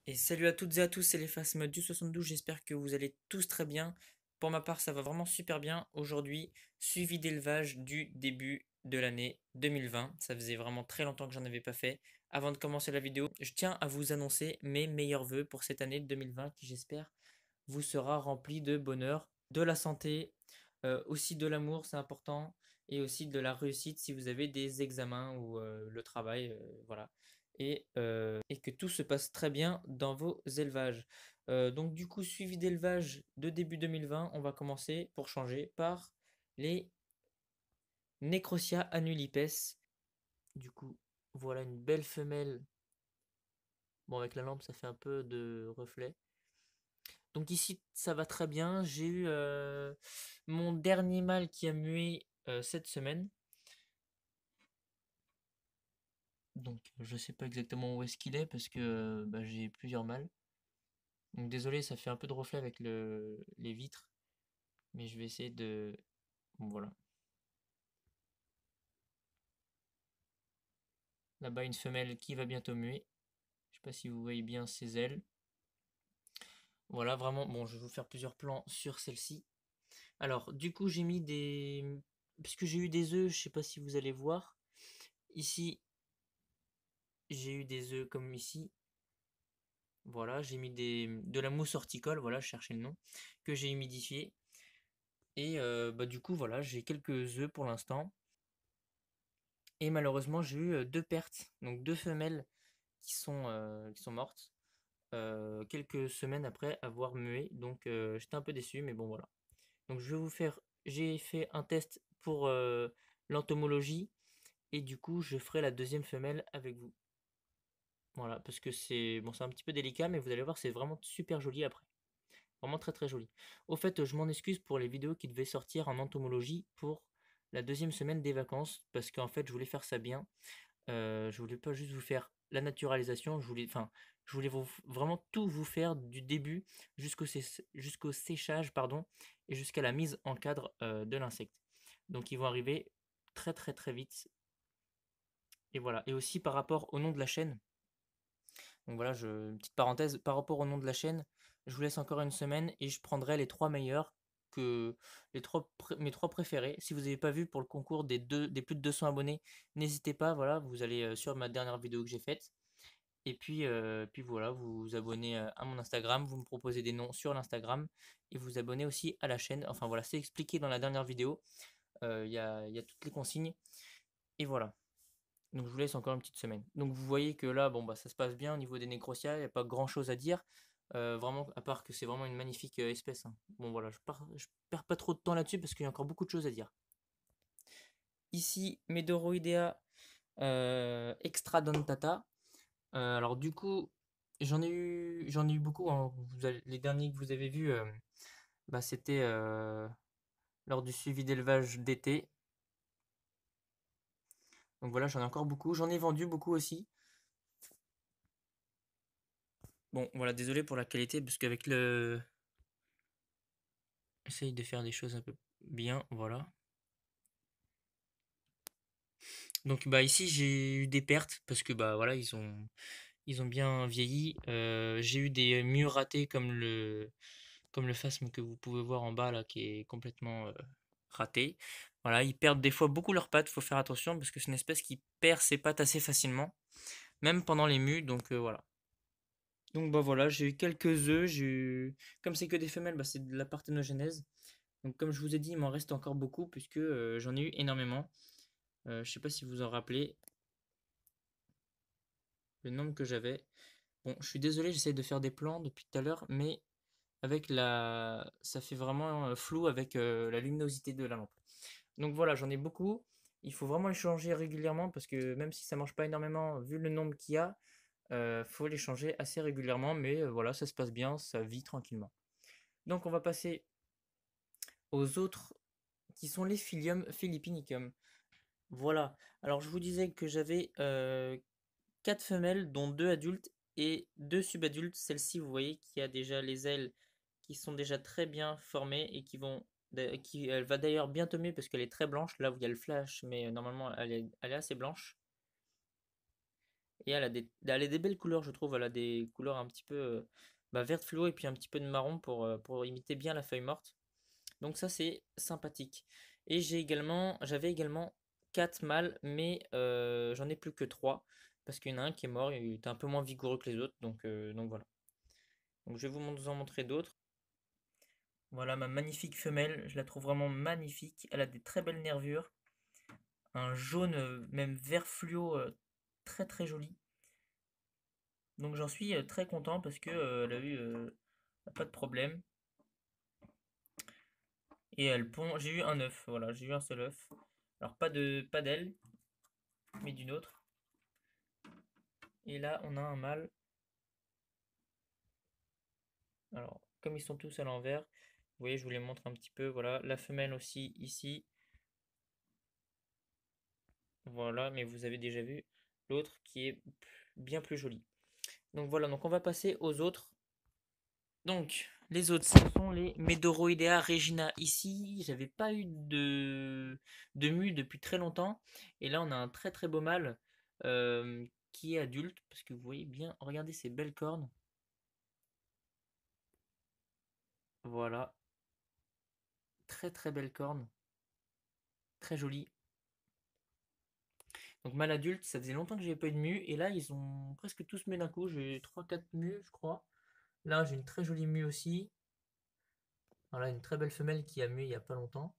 Et salut à toutes et à tous, c'est les Phasmes du 72, j'espère que vous allez tous très bien. Pour ma part, ça va vraiment super bien. Aujourd'hui, suivi d'élevage du début de l'année 2020. Ça faisait vraiment très longtemps que j'en avais pas fait. Avant de commencer la vidéo, je tiens à vous annoncer mes meilleurs vœux pour cette année 2020 qui, j'espère, vous sera remplie de bonheur, de la santé, aussi de l'amour, c'est important, et aussi de la réussite si vous avez des examens ou le travail, voilà. Et que tout se passe très bien dans vos élevages. Donc du coup, suivi d'élevage de début 2020, on va commencer pour changer par les Necrosia annulipes. Du coup, voilà une belle femelle. Bon, avec la lampe, ça fait un peu de reflet. Donc ici, ça va très bien. J'ai eu mon dernier mâle qui a mué cette semaine. Donc je sais pas exactement où est-ce qu'il est parce que bah, j'ai plusieurs mâles. Donc désolé, ça fait un peu de reflet avec les vitres. Mais je vais essayer de... Bon, voilà. Là-bas, une femelle qui va bientôt muer. Je sais pas si vous voyez bien ses ailes. Voilà, vraiment. Bon, je vais vous faire plusieurs plans sur celle-ci. Alors, du coup, j'ai mis des... Puisque j'ai eu des œufs, je sais pas si vous allez voir. Ici, j'ai eu des œufs comme ici. Voilà, j'ai mis de la mousse horticole, voilà, je cherchais le nom, que j'ai humidifié. Et bah, du coup, voilà, j'ai quelques œufs pour l'instant. Et malheureusement, j'ai eu deux pertes, donc deux femelles qui sont mortes quelques semaines après avoir mué. Donc j'étais un peu déçu, mais bon, voilà. Donc je vais vous faire, j'ai fait un test pour l'entomologie. Et du coup, je ferai la deuxième femelle avec vous. Voilà, parce que c'est bon, c'est un petit peu délicat, mais vous allez voir, c'est vraiment super joli après. Vraiment très très joli. Au fait, je m'en excuse pour les vidéos qui devaient sortir en entomologie pour la deuxième semaine des vacances, parce qu'en fait, je voulais faire ça bien. Je voulais pas juste vous faire la naturalisation, je voulais vraiment tout vous faire du début jusqu'au séchage, pardon, et jusqu'à la mise en cadre de l'insecte. Donc, ils vont arriver très très très vite. Et voilà. Et aussi par rapport au nom de la chaîne. Donc voilà, une petite parenthèse, par rapport au nom de la chaîne, je vous laisse encore une semaine et je prendrai les trois meilleurs, que mes trois préférés. Si vous n'avez pas vu pour le concours des plus de 200 abonnés, n'hésitez pas, voilà, vous allez sur ma dernière vidéo que j'ai faite. Et puis voilà, vous vous abonnez à mon Instagram, vous me proposez des noms sur l'Instagram et vous abonnez aussi à la chaîne. Enfin voilà, c'est expliqué dans la dernière vidéo. Il y a toutes les consignes. Et voilà. Donc je vous laisse encore une petite semaine. Donc vous voyez que là, bon bah ça se passe bien au niveau des Necrosia, il n'y a pas grand chose à dire. Vraiment, à part que c'est vraiment une magnifique espèce, hein. Bon voilà, je perds pas trop de temps là-dessus parce qu'il y a encore beaucoup de choses à dire. Ici, Medoroidea extradentata. Alors du coup, j'en ai eu beaucoup, hein. Les derniers que vous avez vus, bah, c'était lors du suivi d'élevage d'été. Donc voilà, j'en ai encore beaucoup. J'en ai vendu beaucoup aussi. Bon, voilà, désolé pour la qualité, parce qu'avec le... Essaye de faire des choses un peu bien, voilà. Donc bah ici j'ai eu des pertes, parce que bah voilà, ils ont bien vieilli. J'ai eu des murs ratés comme le phasme que vous pouvez voir en bas là, qui est complètement raté. Voilà, ils perdent des fois beaucoup leurs pattes, faut faire attention, parce que c'est une espèce qui perd ses pattes assez facilement, même pendant les mues, donc voilà. Donc bah voilà, j'ai eu quelques œufs, comme c'est que des femelles, bah, c'est de la parthénogenèse. Donc comme je vous ai dit, il m'en reste encore beaucoup puisque j'en ai eu énormément. Je sais pas si vous en rappelez le nombre que j'avais. Bon, je suis désolé, j'essaie de faire des plans depuis tout à l'heure, mais ça fait vraiment flou avec la luminosité de la lampe. Donc voilà, j'en ai beaucoup. Il faut vraiment les changer régulièrement parce que même si ça mange pas énormément, vu le nombre qu'il y a, faut les changer assez régulièrement. Mais voilà, ça se passe bien, ça vit tranquillement. Donc on va passer aux autres qui sont les Philium philippinicum. Voilà. Alors je vous disais que j'avais 4 femelles, dont 2 adultes et 2 subadultes. Celle-ci, vous voyez qu'il y a déjà les ailes qui sont déjà très bien formées et elle va d'ailleurs bientôt mieux parce qu'elle est très blanche. Là où il y a le flash, mais normalement elle est assez blanche. Et elle a des belles couleurs, je trouve. Elle a des couleurs un petit peu verte fluo et puis un petit peu de marron pour imiter bien la feuille morte. Donc ça, c'est sympathique. Et j'avais également 4 mâles, mais j'en ai plus que 3 parce qu'il y en a un qui est mort, il était un peu moins vigoureux que les autres, donc voilà. Donc je vais vous en montrer d'autres. Voilà ma magnifique femelle, je la trouve vraiment magnifique. Elle a des très belles nervures, un jaune, même vert fluo, très très joli. Donc j'en suis très content parce que elle a pas de problème. Et elle pond. J'ai eu un œuf, voilà, j'ai eu un seul œuf. Alors pas d'elle, mais d'une autre. Et là on a un mâle. Alors comme ils sont tous à l'envers, vous voyez, je vous les montre un petit peu. Voilà, la femelle aussi ici. Voilà, mais vous avez déjà vu l'autre qui est bien plus joli. Donc voilà, donc on va passer aux autres. Donc, les autres, ce sont les Medoroidea regina. Ici, j'avais pas eu de mue depuis très longtemps. Et là, on a un très très beau mâle qui est adulte. Parce que vous voyez bien, regardez ces belles cornes. Voilà, très très belles cornes. Très jolies. Donc, mâle adulte, ça faisait longtemps que j'avais pas eu de mue. Et là, ils ont presque tous mué d'un coup. J'ai trois quatre mues, je crois. Là, j'ai une très jolie mue aussi. Voilà, une très belle femelle qui a mué il y a pas longtemps.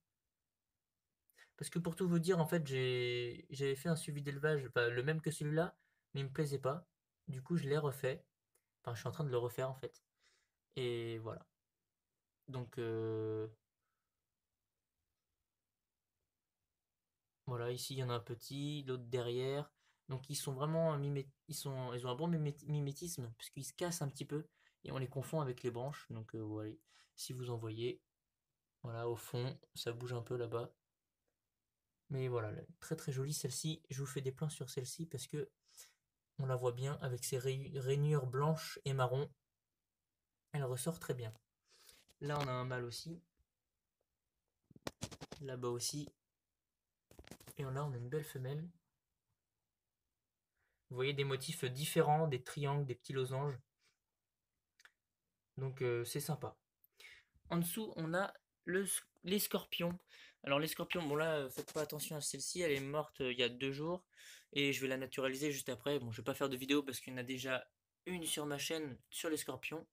Parce que pour tout vous dire, en fait, j'avais fait un suivi d'élevage, enfin, le même que celui-là, mais il me plaisait pas. Du coup, je l'ai refait. Enfin, je suis en train de le refaire en fait. Et voilà. Donc voilà, ici il y en a un petit, l'autre derrière. Donc ils sont vraiment ils ont un bon mimétisme puisqu'ils se cassent un petit peu et on les confond avec les branches. Donc voilà. Si vous en voyez, voilà, au fond, ça bouge un peu là-bas. Mais voilà, très très jolie celle-ci. Je vous fais des plans sur celle-ci parce que on la voit bien avec ses rainures blanches et marron. Elle ressort très bien. Là, on a un mâle aussi. Là-bas aussi. Et là, on a une belle femelle. Vous voyez des motifs différents, des triangles, des petits losanges. Donc, c'est sympa. En dessous, on a les scorpions. Alors, les scorpions, bon là, faites pas attention à celle-ci. Elle est morte il y a 2 jours. Et je vais la naturaliser juste après. Bon, je vais pas faire de vidéo parce qu'il y en a déjà une sur ma chaîne sur les scorpions.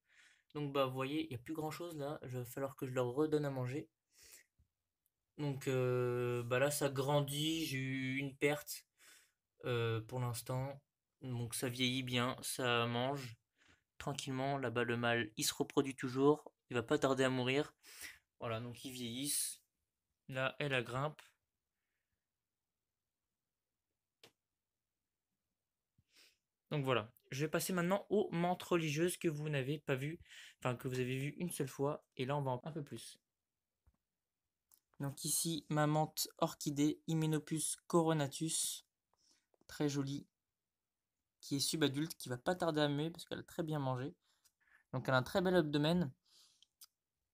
Donc, bah, vous voyez, il n'y a plus grand chose là. Il va falloir que je leur redonne à manger. Donc bah là ça grandit, j'ai eu une perte pour l'instant. Donc ça vieillit bien, ça mange tranquillement. Là-bas le mâle il se reproduit toujours, il va pas tarder à mourir. Voilà, donc ils vieillissent. Là elle a grimpe. Donc voilà, je vais passer maintenant aux menthes religieuses que vous n'avez pas vues, enfin que vous avez vues une seule fois. Et là on va en un peu plus. Donc ici ma menthe orchidée Hymenopus coronatus, très jolie, qui est subadulte, qui va pas tarder à muer parce qu'elle a très bien mangé. Donc elle a un très bel abdomen.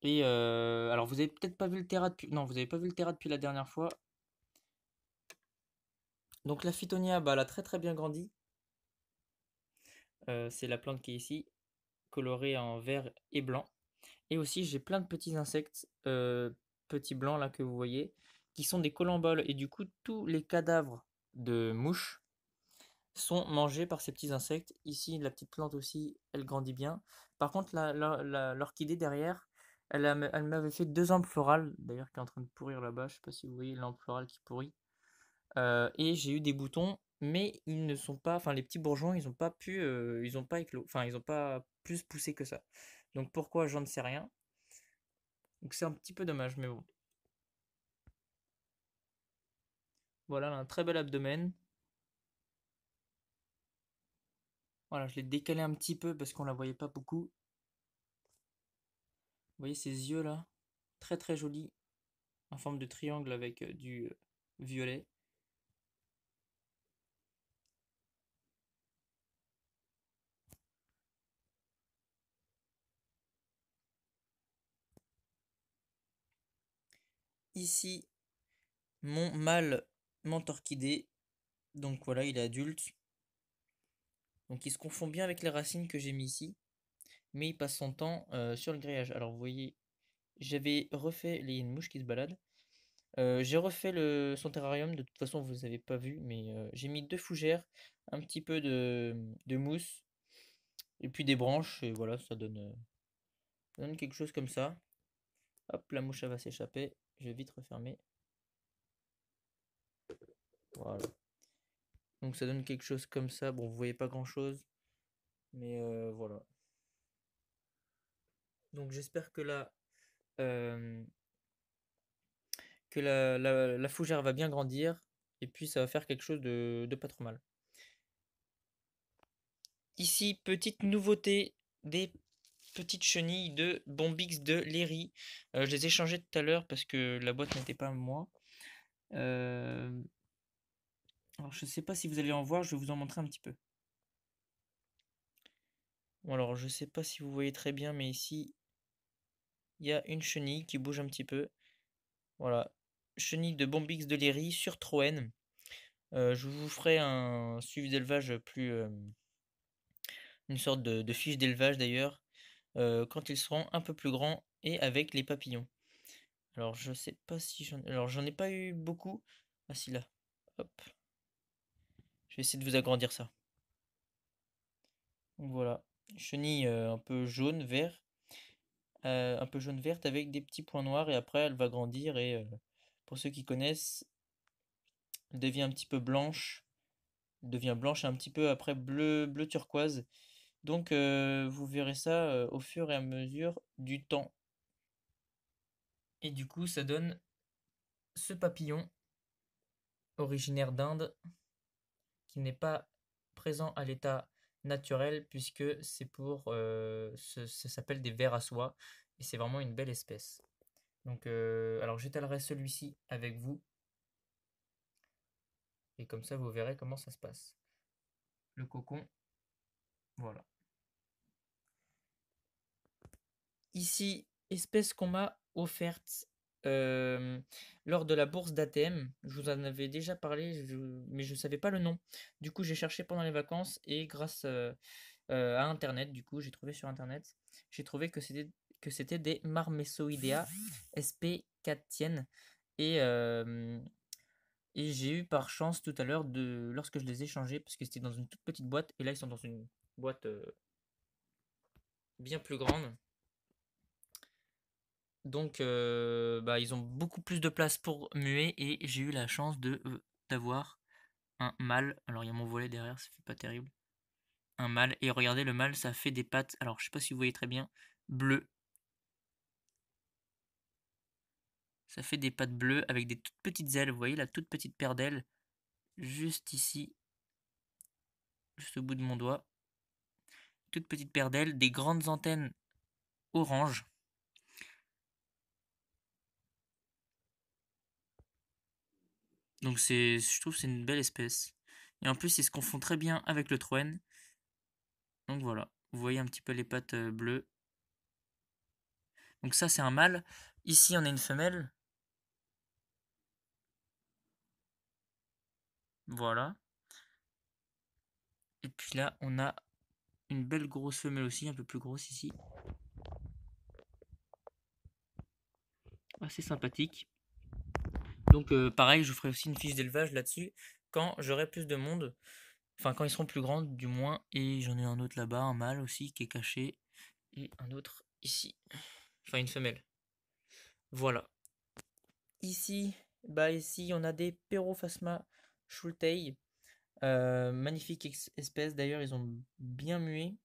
Et alors vous avez peut-être pas vu le terra depuis. Non, vous avez pas vu le terra depuis la dernière fois. Donc la Phytonia, bah, elle a très très bien grandi. C'est la plante qui est ici, colorée en vert et blanc. Et aussi j'ai plein de petits insectes, petits blancs là que vous voyez, qui sont des colamboles. Et du coup tous les cadavres de mouches sont mangés par ces petits insectes. Ici la petite plante aussi, elle grandit bien. Par contre l'orchidée derrière, elle m'avait fait 2 lampes florales, d'ailleurs qui est en train de pourrir là-bas. Je sais pas si vous voyez lampe florale qui pourrit. Et j'ai eu des boutons, mais ils ne sont pas, enfin les petits bourgeons, ils ont pas éclos, enfin ils ont pas plus poussé que ça. Donc pourquoi, j'en ne sais rien. Donc c'est un petit peu dommage, mais bon. Voilà, elle a un très bel abdomen. Voilà, je l'ai décalé un petit peu parce qu'on la voyait pas beaucoup. Vous voyez ses yeux là, très très jolis, en forme de triangle avec du violet. Ici, mon mâle orchidée. Donc voilà, il est adulte. Donc il se confond bien avec les racines que j'ai mis ici, mais il passe son temps sur le grillage. Alors vous voyez, j'avais refait, il y a une mouche qui se balade. J'ai refait son terrarium, de toute façon vous n'avez pas vu, mais j'ai mis 2 fougères, un petit peu de mousse, et puis des branches, et voilà, ça donne quelque chose comme ça. Hop, la mouche elle va s'échapper, je vais vite refermer. Voilà. Donc ça donne quelque chose comme ça. Bon, vous voyez pas grand chose, mais voilà. Donc j'espère euh, que la fougère va bien grandir, et puis ça va faire quelque chose de pas trop mal. Ici, petite nouveauté, des petites chenilles de Bombix de Léry. Je les ai changées tout à l'heure parce que la boîte n'était pas à moi. Euh, alors je sais pas si vous allez en voir, je vais vous en montrer un petit peu. Bon, alors je sais pas si vous voyez très bien, mais ici il y a une chenille qui bouge un petit peu. Voilà, chenille de Bombix de Léry sur Troène. Je vous ferai un suivi d'élevage une sorte de fiche d'élevage d'ailleurs, quand ils seront un peu plus grands et avec les papillons. Alors je sais pas si j'en ai pas eu beaucoup. Ah si là. Hop. Je vais essayer de vous agrandir ça. Donc voilà. Chenille un peu jaune, vert. Un peu jaune verte avec des petits points noirs et après elle va grandir et pour ceux qui connaissent, elle devient un petit peu blanche. Elle devient blanche et un petit peu après bleu turquoise. Donc vous verrez ça au fur et à mesure du temps. Et du coup ça donne ce papillon originaire d'Inde qui n'est pas présent à l'état naturel puisque c'est ça s'appelle des vers à soie et c'est vraiment une belle espèce. Donc alors j'étalerai celui-ci avec vous et comme ça vous verrez comment ça se passe. Le cocon, voilà. Ici, espèce qu'on m'a offerte euh, lors de la bourse d'ATM. Je vous en avais déjà parlé, mais je ne savais pas le nom. Du coup, j'ai cherché pendant les vacances et grâce à Internet, du coup, j'ai trouvé sur Internet, j'ai trouvé que c'était des Marmessoidea SP 4 tiennes. Et, euh, et j'ai eu par chance tout à l'heure, lorsque je les ai changés, parce que c'était dans une toute petite boîte, et là ils sont dans une boîte bien plus grande. Donc, bah, ils ont beaucoup plus de place pour muer et j'ai eu la chance d'avoir un mâle. Alors, il y a mon volet derrière, ça fait pas terrible. Un mâle. Et regardez, le mâle, ça fait des pattes. Alors, je sais pas si vous voyez très bien. Bleues. Ça fait des pattes bleues avec des toutes petites ailes. Vous voyez la toute petite paire d'ailes juste ici, juste au bout de mon doigt. Toute petite paire d'ailes, des grandes antennes orange. Donc, je trouve que c'est une belle espèce. Et en plus, ils se confondent très bien avec le Troène. Donc voilà, vous voyez un petit peu les pattes bleues. Donc ça, c'est un mâle. Ici, on a une femelle. Voilà. Et puis là, on a une belle grosse femelle aussi, un peu plus grosse ici. Assez sympathique. Donc pareil, je vous ferai aussi une fiche d'élevage là-dessus quand j'aurai plus de monde. Enfin, quand ils seront plus grands, du moins. Et j'en ai un autre là-bas, un mâle aussi qui est caché. Et un autre ici. Enfin, une femelle. Voilà. Ici, bah ici, on a des Perophasma schultei. Magnifique espèce. D'ailleurs, ils ont bien mué.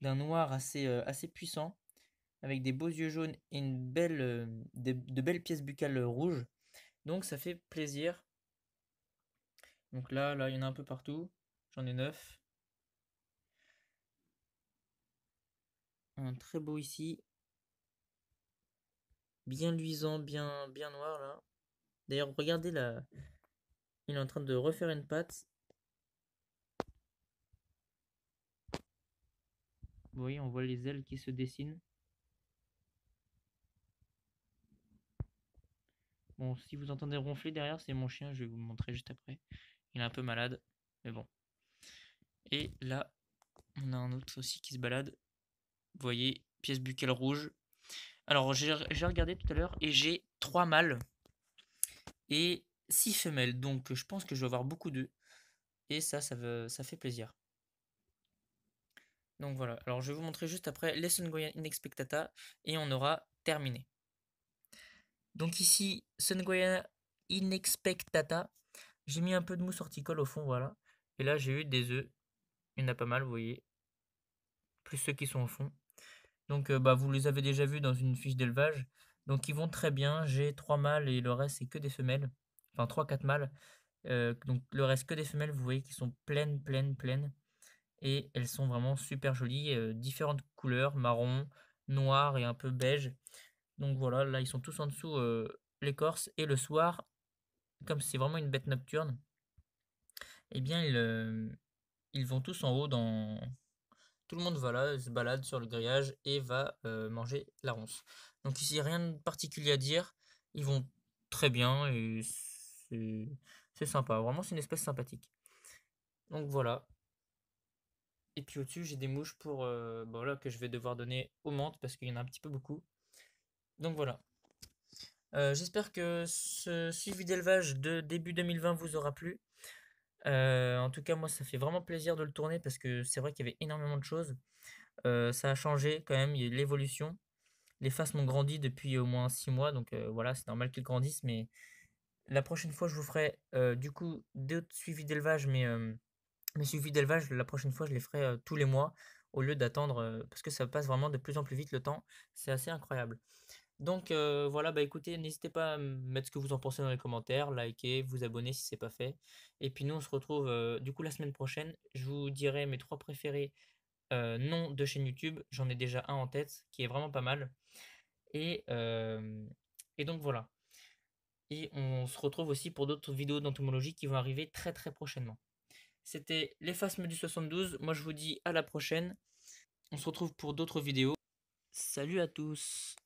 D'un noir assez puissant, avec des beaux yeux jaunes et de belles pièces buccales rouges. Donc ça fait plaisir. Donc là, il y en a un peu partout. J'en ai 9. Un très beau ici. Bien luisant, bien noir là. D'ailleurs, regardez là. Il est en train de refaire une patte. Vous voyez, on voit les ailes qui se dessinent. Bon, si vous entendez ronfler derrière, c'est mon chien. Je vais vous le montrer juste après. Il est un peu malade. Mais bon. Et là, on a un autre aussi qui se balade. Vous voyez, pièce buccale rouge. Alors, j'ai regardé tout à l'heure et j'ai 3 mâles et 6 femelles. Donc, je pense que je vais avoir beaucoup d'œufs. Et ça fait plaisir. Donc voilà. Alors, je vais vous montrer juste après les Sungoya Inexpectata et on aura terminé. Donc ici, Sungoya Inexpectata. J'ai mis un peu de mousse horticole au fond, voilà. Et là, j'ai eu des œufs. Il y en a pas mal, vous voyez. Plus ceux qui sont au fond. Donc, bah, vous les avez déjà vus dans une fiche d'élevage. Donc, ils vont très bien. J'ai 3 mâles et le reste, c'est que des femelles. Enfin, trois quatre mâles. Donc, le reste, que des femelles. Vous voyez qu'ils sont pleines, pleines, pleines. Et elles sont vraiment super jolies. Différentes couleurs, marron, noir et un peu beige. Donc, voilà, là, ils sont tous en dessous l'écorce. Et le soir, comme c'est vraiment une bête nocturne, eh bien, ils vont tous en haut dans, tout le monde va là, se balade sur le grillage et va manger la ronce. Donc ici, rien de particulier à dire. Ils vont très bien et c'est sympa. Vraiment, c'est une espèce sympathique. Donc voilà. Et puis au-dessus, j'ai des mouches pour bah voilà, que je vais devoir donner aux menthes parce qu'il y en a un petit peu beaucoup. Donc voilà. J'espère que ce suivi d'élevage de début 2020 vous aura plu. En tout cas, moi, ça fait vraiment plaisir de le tourner parce que c'est vrai qu'il y avait énormément de choses. Ça a changé quand même, il y a eu de l'évolution. Les faces m'ont grandi depuis au moins 6 mois, donc voilà, c'est normal qu'ils grandissent. Mais la prochaine fois, je vous ferai du coup d'autres suivis d'élevage, mais mes suivis d'élevage, la prochaine fois, je les ferai tous les mois au lieu d'attendre, parce que ça passe vraiment de plus en plus vite le temps. C'est assez incroyable. Donc voilà, bah écoutez, n'hésitez pas à mettre ce que vous en pensez dans les commentaires, liker, vous abonner si c'est pas fait. Et puis nous, on se retrouve du coup la semaine prochaine. Je vous dirai mes trois préférés noms de chaîne YouTube. J'en ai déjà un en tête qui est vraiment pas mal. Et, euh, et donc voilà. Et on se retrouve aussi pour d'autres vidéos d'entomologie qui vont arriver très très prochainement. C'était les Phasmes du 72. Moi je vous dis à la prochaine. On se retrouve pour d'autres vidéos. Salut à tous.